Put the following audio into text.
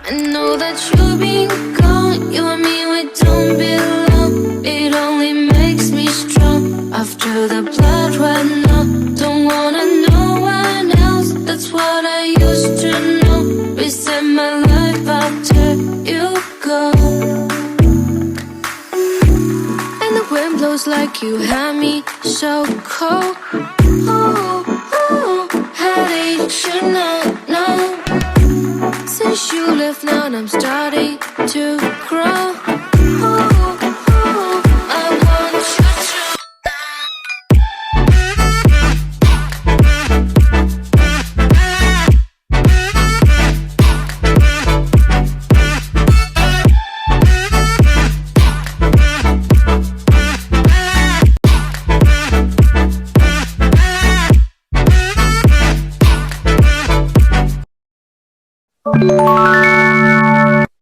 I know that you've been gone. You and me, we don't belong. It only makes me strong. After the blood ran out, don't wanna know one else. That's what I used to know. Reset my life after you go. And the wind blows like you had me so cold. Oh, oh, how did you know? No. Since you left now, I'm starting to grow. Oh, oh, I want you to. Bye.